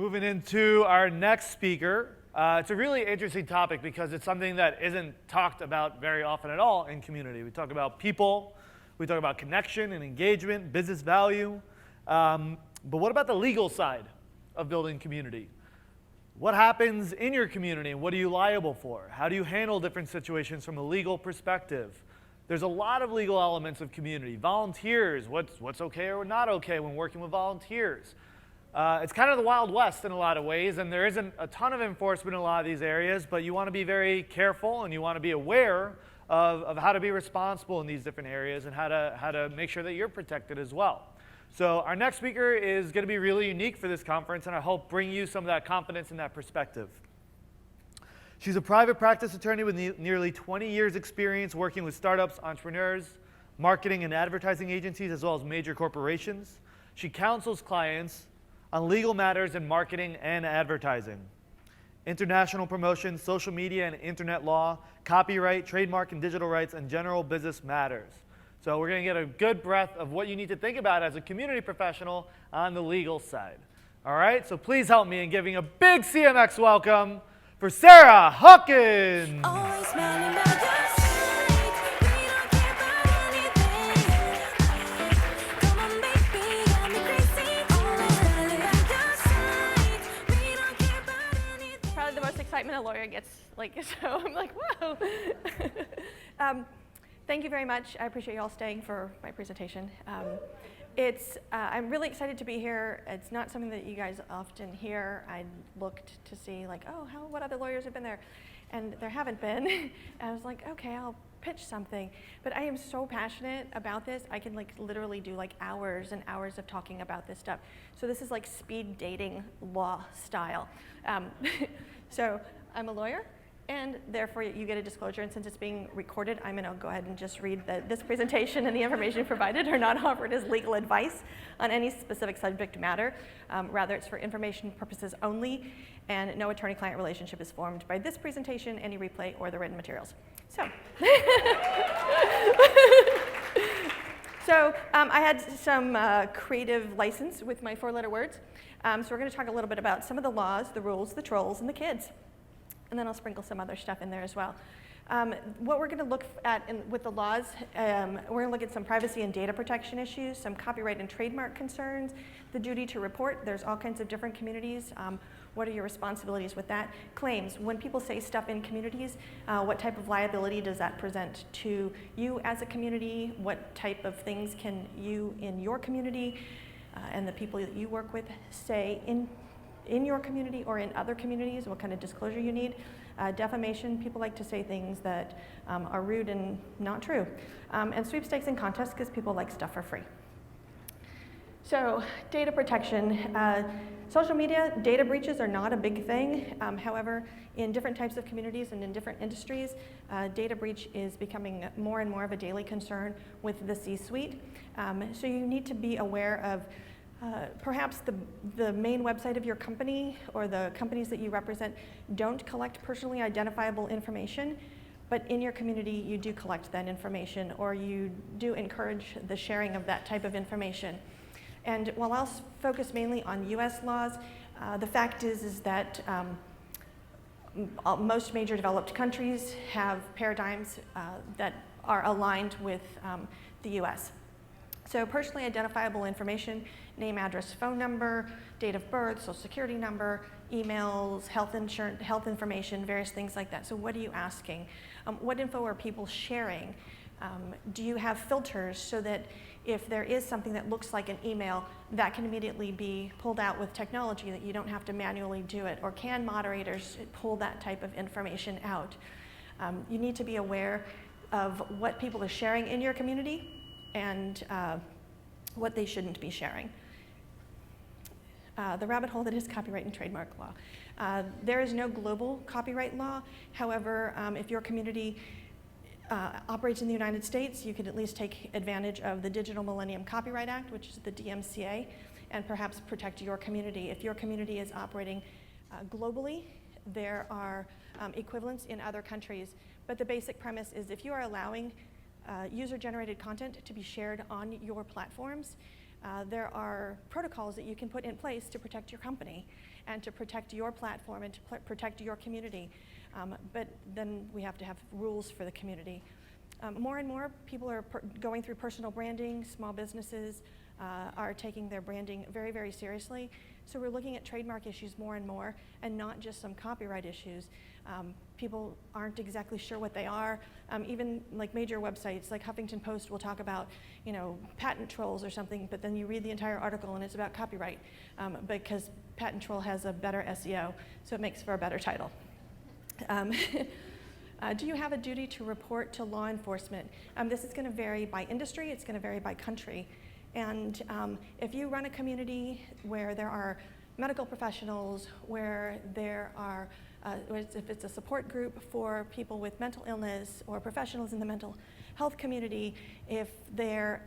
Moving into our next speaker. It's a really interesting topic because it's something that isn't talked about very often at all in community. We talk about people, we talk about connection and engagement, business value. But what about the legal side of building community? What happens in your community and what are you liable for? How do you handle different situations from a legal perspective? There's a lot of legal elements of community. Volunteers, what's okay or not okay when working with volunteers. It's kind of the Wild West in a lot of ways, and there isn't a ton of enforcement in a lot of these areas, but you want to be very careful and you want to be aware of how to be responsible in these different areas and how to make sure that you're protected as well. So our next speaker is going to be really unique for this conference, and I hope bring you some of that confidence and that perspective. She's a private practice attorney with nearly 20 years experience working with startups, entrepreneurs, marketing and advertising agencies, as well as major corporations. She counsels clients on legal matters in marketing and advertising, international promotion, social media and internet law, copyright, trademark and digital rights, and general business matters. So we're going to get a good breadth of what you need to think about as a community professional on the legal side. All right, so please help me in giving a big CMX welcome for Sara Hawkins. Probably the most excitement a lawyer gets, so I'm like, whoa. Thank you very much. I appreciate you all staying for my presentation. I'm really excited to be here. It's not something that you guys often hear. I looked to see what other lawyers have been there, and there haven't been. And I was like, okay, I'll pitch something. But I am so passionate about this. I can literally do hours and hours of talking about this stuff. So this is like speed dating law style. So I'm a lawyer, and therefore you get a disclosure, and since it's being recorded, I'm going to go ahead and just read that this presentation and the information provided are not offered as legal advice on any specific subject matter. Rather, it's for information purposes only, and no attorney-client relationship is formed by this presentation, any replay, or the written materials. So, I had some creative license with my four-letter words. So we're going to talk a little bit about some of the laws, the rules, the trolls, and the kids. And then I'll sprinkle some other stuff in there as well. What we're going to look at with the laws, we're going to look at some privacy and data protection issues, some copyright and trademark concerns, the duty to report. There's all kinds of different communities. What are your responsibilities with that? Claims. When people say stuff in communities, what type of liability does that present to you as a community? What type of things can you in your community and the people that you work with say in your community or in other communities, what kind of disclosure you need. Defamation, people like to say things that are rude and not true. And sweepstakes and contests, because people like stuff for free. So data protection. Social media data breaches are not a big thing. However, in different types of communities and in different industries, data breach is becoming more and more of a daily concern with the C-suite. So you need to be aware of perhaps the main website of your company or the companies that you represent don't collect personally identifiable information, but in your community you do collect that information, or you do encourage the sharing of that type of information. And while I'll focus mainly on US laws, the fact is that most major developed countries have paradigms that are aligned with the US. So personally identifiable information, name, address, phone number, date of birth, social security number, emails, health insurance, health information, various things like that. So what are you asking? What info are people sharing? Do you have filters so that if there is something that looks like an email, that can immediately be pulled out with technology, that you don't have to manually do it? Or can moderators pull that type of information out? You need to be aware of what people are sharing in your community and what they shouldn't be sharing. The rabbit hole that is copyright and trademark law. There is no global copyright law. However, if your community operates in the United States, you could at least take advantage of the Digital Millennium Copyright Act, which is the DMCA, and perhaps protect your community. If your community is operating globally, there are equivalents in other countries. But the basic premise is if you are allowing user-generated content to be shared on your platforms, there are protocols that you can put in place to protect your company. and to protect your platform and to protect your community. But then we have to have rules for the community. More and more people are going through personal branding. Small businesses are taking their branding very, very seriously. So we're looking at trademark issues more and more, and not just some copyright issues. People aren't exactly sure what they are. Even like major websites like Huffington Post will talk about, patent trolls or something, but then you read the entire article and it's about copyright because patent troll has a better SEO, so it makes for a better title. Do you have a duty to report to law enforcement? This is going to vary by industry, it's going to vary by country. And if you run a community where there are medical professionals, where there are, if it's a support group for people with mental illness or professionals in the mental health community, if they're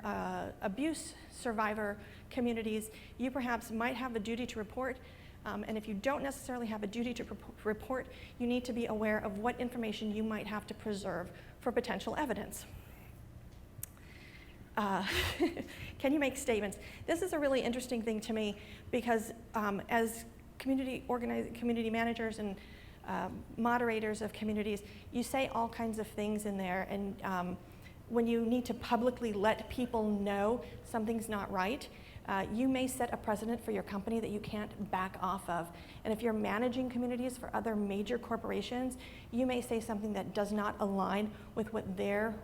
abuse survivor communities, you perhaps might have a duty to report. And if you don't necessarily have a duty to report, you need to be aware of what information you might have to preserve for potential evidence. Can you make statements? This is a really interesting thing to me because as community managers and moderators of communities, you say all kinds of things in there, and when you need to publicly let people know something's not right, you may set a precedent for your company that you can't back off of. And if you're managing communities for other major corporations, you may say something that does not align with what they're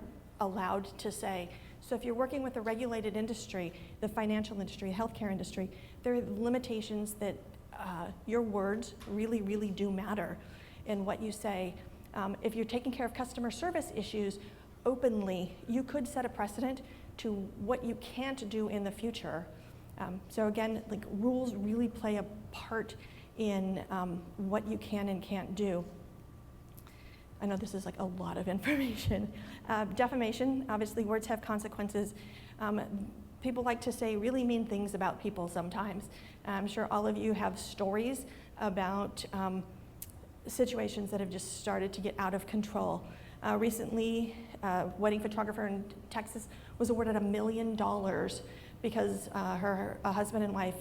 allowed to say. So if you're working with a regulated industry, the financial industry, healthcare industry, there are limitations that your words really, really do matter in what you say. If you're taking care of customer service issues openly, you could set a precedent to what you can't do in the future. So again, like rules really play a part in what you can and can't do. I know this is like a lot of information. Defamation, obviously words have consequences. People like to say really mean things about people sometimes. I'm sure all of you have stories about situations that have just started to get out of control. Recently, a wedding photographer in Texas was awarded $1 million because her husband and wife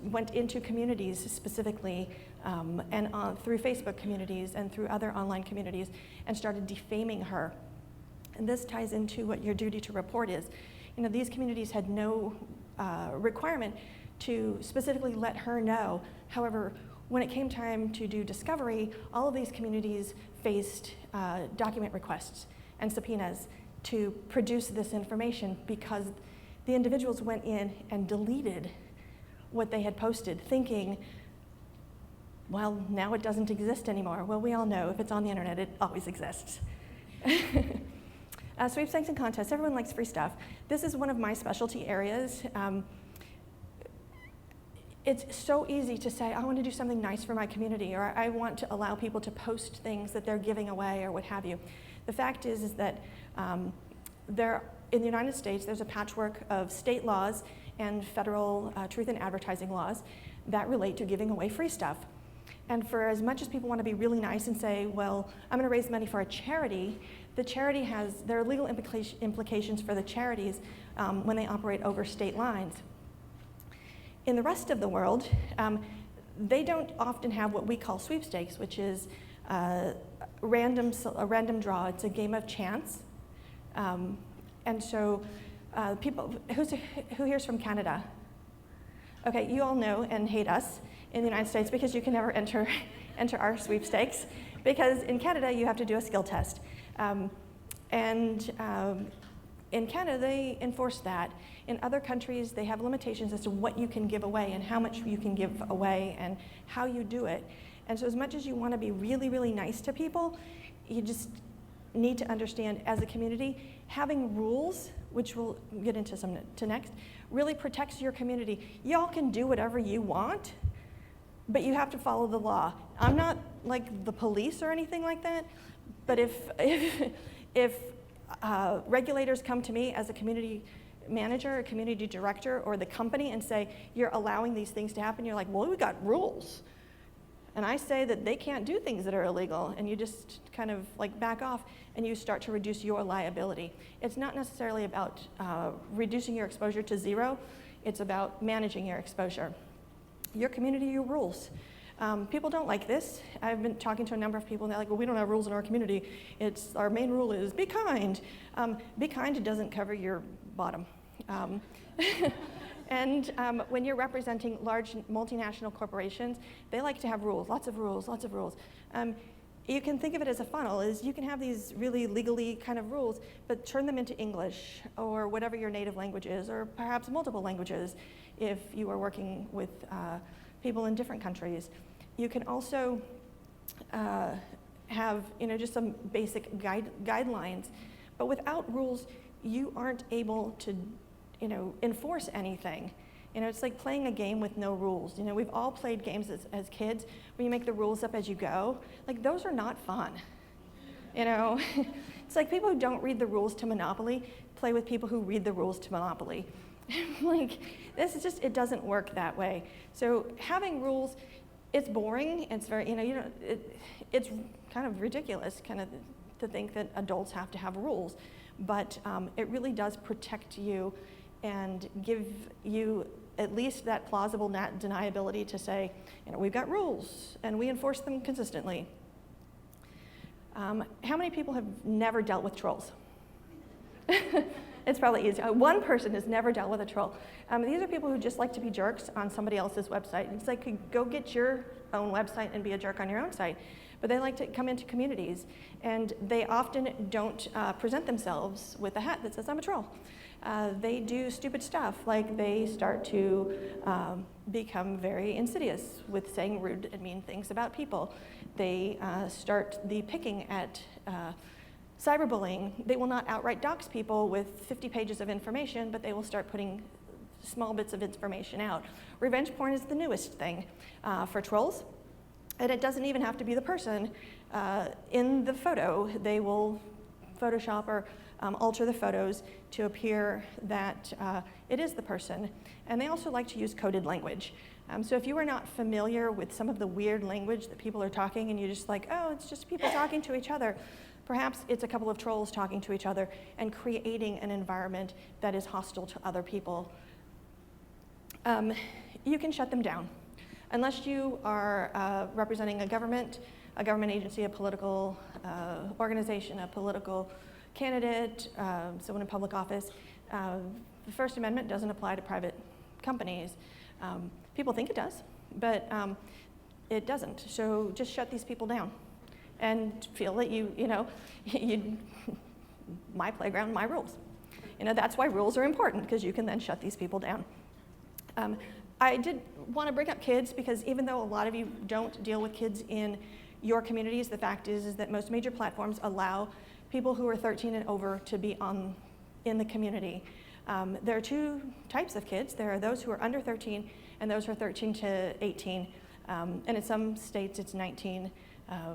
went into communities specifically and through Facebook communities and through other online communities and started defaming her. And this ties into what your duty to report is. These communities had no requirement to specifically let her know. However, when it came time to do discovery, all of these communities faced document requests and subpoenas to produce this information because the individuals went in and deleted what they had posted, thinking, well, now it doesn't exist anymore. Well, we all know if it's on the internet, it always exists. Sweepstakes and contests, everyone likes free stuff. This is one of my specialty areas. It's so easy to say, I want to do something nice for my community, or I want to allow people to post things that they're giving away, or what have you. The fact is that in the United States, there's a patchwork of state laws and federal truth in advertising laws that relate to giving away free stuff. And for as much as people want to be really nice and say, well, I'm going to raise money for a charity, there are legal implications for the charities when they operate over state lines. In the rest of the world, they don't often have what we call sweepstakes, which is a random draw. It's a game of chance. And so people, who here's from Canada? Okay, you all know and hate us in the United States because you can never enter our sweepstakes, because in Canada you have to do a skill test. In Canada, they enforce that. In other countries, they have limitations as to what you can give away and how much you can give away and how you do it. And so as much as you want to be really, really nice to people, you just need to understand as a community, having rules, which we'll get into next, really protects your community. Y'all can do whatever you want, but you have to follow the law. I'm not like the police or anything like that, but if regulators come to me as a community manager, a community director, or the company and say, you're allowing these things to happen, you're like, well, we got rules. And I say that they can't do things that are illegal, and you just kind of like back off and you start to reduce your liability. It's not necessarily about reducing your exposure to zero, it's about managing your exposure. your community, your rules. People don't like this. I've been talking to a number of people, and they're like, well, we don't have rules in our community. Our main rule is be kind. Be kind doesn't cover your bottom. And when you're representing large multinational corporations, they like to have rules, lots of rules, lots of rules. You can think of it as a funnel, is you can have these really legally kind of rules, but turn them into English or whatever your native language is, or perhaps multiple languages if you are working with people in different countries. You can also have just some basic guidelines, but without rules, you aren't able to enforce anything. It's like playing a game with no rules. We've all played games as kids where you make the rules up as you go. Like, those are not fun. It's like people who don't read the rules to Monopoly play with people who read the rules to Monopoly. Like, this is just, it doesn't work that way. So having rules, it's boring. It's very, it's kind of ridiculous to think that adults have to have rules. But it really does protect you and give you at least that plausible deniability to say, we've got rules and we enforce them consistently. How many people have never dealt with trolls? It's probably easy. One person has never dealt with a troll. These are people who just like to be jerks on somebody else's website. It's like, go get your own website and be a jerk on your own site. But they like to come into communities, and they often don't present themselves with a hat that says, I'm a troll. They do stupid stuff, like they start to become very insidious with saying rude and mean things about people. They start the picking at cyberbullying. They will not outright dox people with 50 pages of information, but they will start putting small bits of information out. Revenge porn is the newest thing for trolls, and it doesn't even have to be the person. In the photo, they will Photoshop or alter the photos to appear that it is the person. And they also like to use coded language. So if you are not familiar with some of the weird language that people are talking and you're just like, oh, it's just people talking to each other, perhaps it's a couple of trolls talking to each other and creating an environment that is hostile to other people. You can shut them down. Unless you are representing a government agency, a political organization, a political candidate, someone in public office, the First Amendment doesn't apply to private companies. People think it does, but it doesn't. So just shut these people down and feel that my playground, my rules. That's why rules are important, because you can then shut these people down. I did want to bring up kids, because even though a lot of you don't deal with kids in your communities, the fact is that most major platforms allow people who are 13 and over to be in the community. There are two types of kids. There are those who are under 13 and those who are 13 to 18. And in some states it's 19,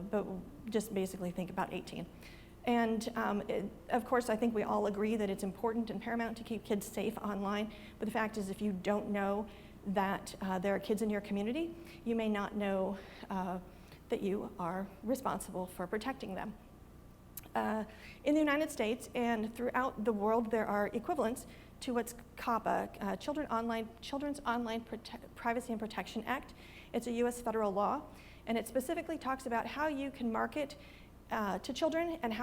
but just basically think about 18. And of course, I think we all agree that it's important and paramount to keep kids safe online. But the fact is, if you don't know that there are kids in your community, you may not know that you are responsible for protecting them. In the United States and throughout the world, there are equivalents to what's COPPA, Children's Online Privacy and Protection Act. It's a US federal law, and it specifically talks about how you can market to children and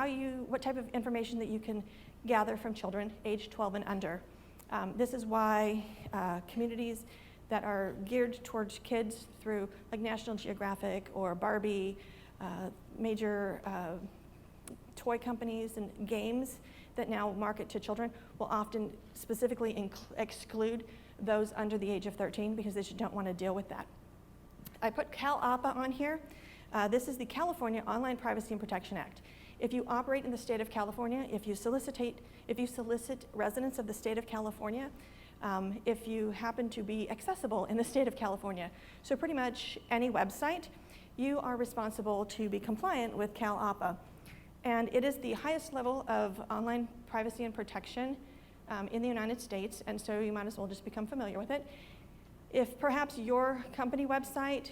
what type of information that you can gather from children aged 12 and under. This is why communities that are geared towards kids through like National Geographic or Barbie, major toy companies and games that now market to children will often specifically exclude those under the age of 13 because they just don't want to deal with that. I put COPPA on here. This is the California Online Privacy and Protection Act. If you operate in the state of California, if you solicit residents of the state of California, if you happen to be accessible in the state of California, so pretty much any website, you are responsible to be compliant with COPPA. And it is the highest level of online privacy and protection in the United States, and so you might as well just become familiar with it. If perhaps your company website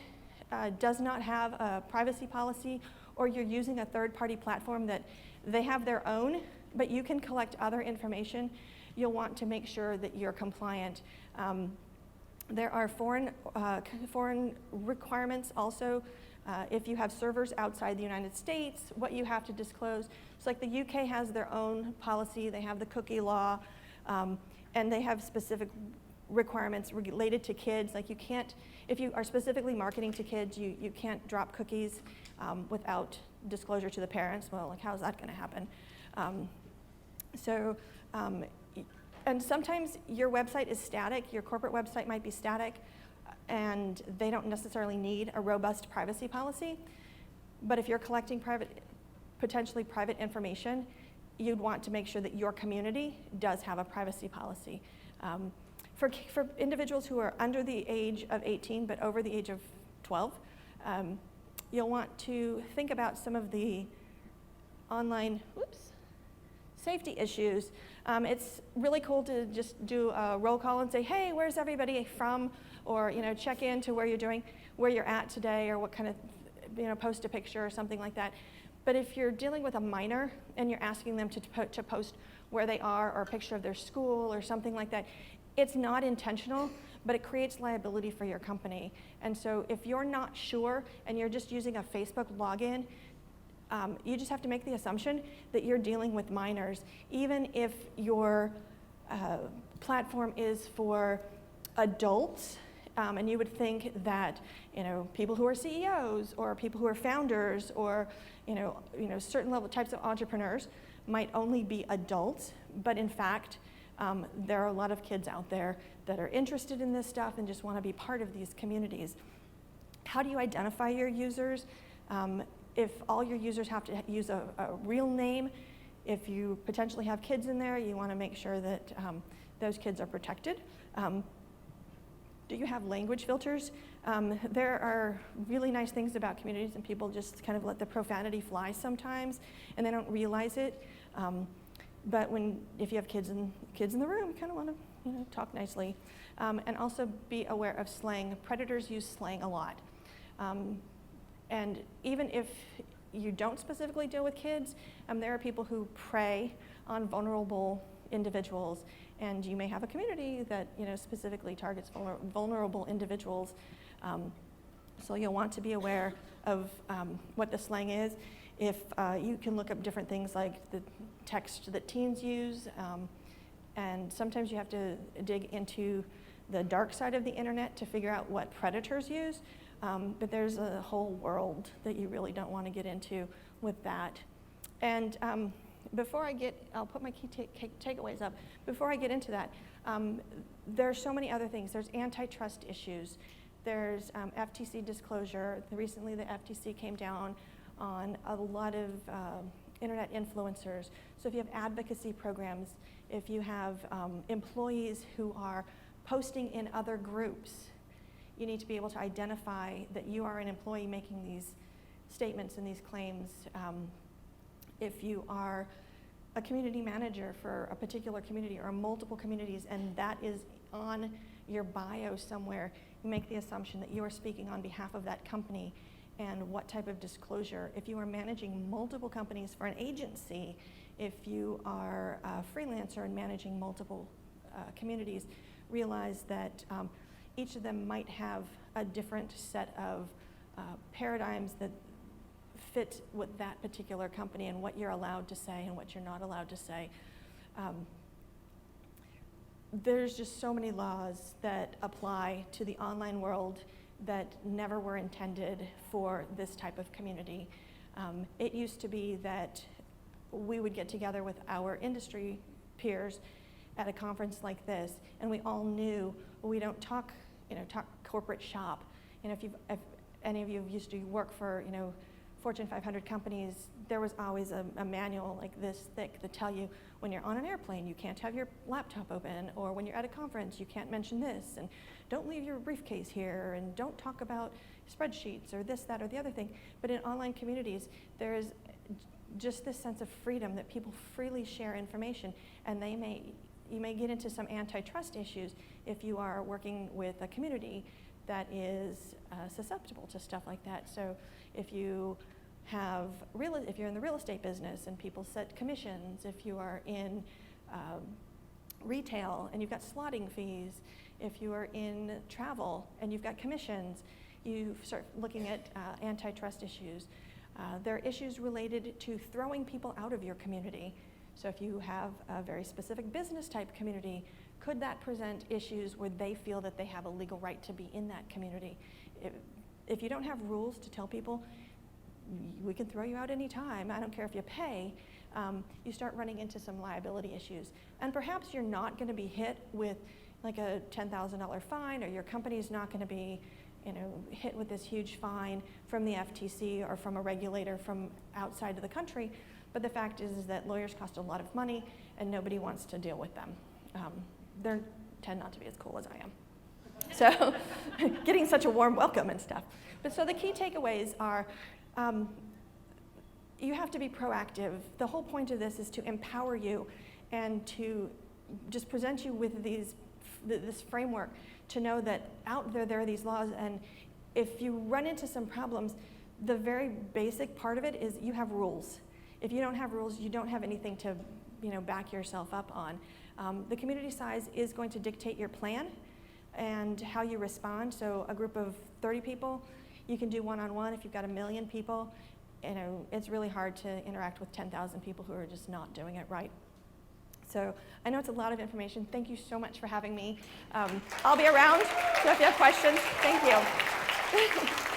does not have a privacy policy, or you're using a third-party platform that they have their own, but you can collect other information, you'll want to make sure that you're compliant. There are foreign requirements also. If you have servers outside the United States, what you have to disclose. So like the UK has their own policy, they have the cookie law, and they have specific requirements related to kids. Like you can't, if you are specifically marketing to kids, you can't drop cookies without disclosure to the parents. Well, like how's that gonna happen? And sometimes your website is static, your corporate website might be static, and they don't necessarily need a robust privacy policy. But if you're collecting potentially private information, you'd want to make sure that your community does have a privacy policy. For individuals who are under the age of 18 but over the age of 12, you'll want to think about some of the online safety issues. It's really cool to just do a roll call and say, hey, where's everybody from? Or check in to where you're at today, or what kind of, post a picture or something like that. But if you're dealing with a minor and you're asking them to post where they are or a picture of their school or something like that, it's not intentional, but it creates liability for your company. And so if you're not sure and you're just using a Facebook login, you just have to make the assumption that you're dealing with minors, even if your platform is for adults, and you would think that people who are CEOs or people who are founders or certain level types of entrepreneurs might only be adults, but in fact there are a lot of kids out there that are interested in this stuff and just want to be part of these communities. How do you identify your users? If all your users have to use a real name, if you potentially have kids in there, you want to make sure that those kids are protected. Do you have language filters? There are really nice things about communities, and people just kind of let the profanity fly sometimes, and they don't realize it. But if you have kids in the room, you kind of want to talk nicely, and also be aware of slang. Predators use slang a lot. And even if you don't specifically deal with kids, there are people who prey on vulnerable individuals, and you may have a community that specifically targets vulnerable individuals. So you'll want to be aware of what the slang is. If you can look up different things like the text that teens use, and sometimes you have to dig into the dark side of the internet to figure out what predators use. But there's a whole world that you really don't want to get into with that. And before I'll put my key takeaways up. Before I get into that, there's so many other things. There's antitrust issues. There's FTC disclosure. Recently, the FTC came down on a lot of internet influencers. So if you have advocacy programs, if you have employees who are posting in other groups, you need to be able to identify that you are an employee making these statements and these claims. If you are a community manager for a particular community or multiple communities, and that is on your bio somewhere, you make the assumption that you are speaking on behalf of that company and what type of disclosure. If you are managing multiple companies for an agency, if you are a freelancer and managing multiple communities, realize that each of them might have a different set of paradigms that fit with that particular company and what you're allowed to say and what you're not allowed to say. There's just so many laws that apply to the online world that never were intended for this type of community. It used to be that we would get together with our industry peers at a conference like this, and we all knew, well, we don't talk corporate shop. If any of you used to work for Fortune 500 companies, there was always a manual like this thick that tell you when you're on an airplane, you can't have your laptop open, or when you're at a conference, you can't mention this, and don't leave your briefcase here, and don't talk about spreadsheets or this, that, or the other thing. But in online communities, there is just this sense of freedom that people freely share information, and you may get into some antitrust issues if you are working with a community that is susceptible to stuff like that. So if you if you're in the real estate business and people set commissions, if you are in retail and you've got slotting fees, if you are in travel and you've got commissions, you start looking at antitrust issues. There are issues related to throwing people out of your community. So if you have a very specific business type community, could that present issues where they feel that they have a legal right to be in that community? If you don't have rules to tell people, we can throw you out any time, I don't care if you pay, you start running into some liability issues. And perhaps you're not going to be hit with like a $10,000 fine, or your company's not going to be hit with this huge fine from the FTC or from a regulator from outside of the country. But the fact is that lawyers cost a lot of money and nobody wants to deal with them. They tend not to be as cool as I am. So getting such a warm welcome and stuff. But so the key takeaways are, you have to be proactive. The whole point of this is to empower you and to just present you with this framework to know that out there are these laws, and if you run into some problems, the very basic part of it is you have rules. If you don't have rules, you don't have anything to back yourself up on. The community size is going to dictate your plan and how you respond. So a group of 30 people, you can do one-on-one. If you've got 1 million people, it's really hard to interact with 10,000 people who are just not doing it right. So I know it's a lot of information. Thank you so much for having me. I'll be around, so if you have questions, thank you.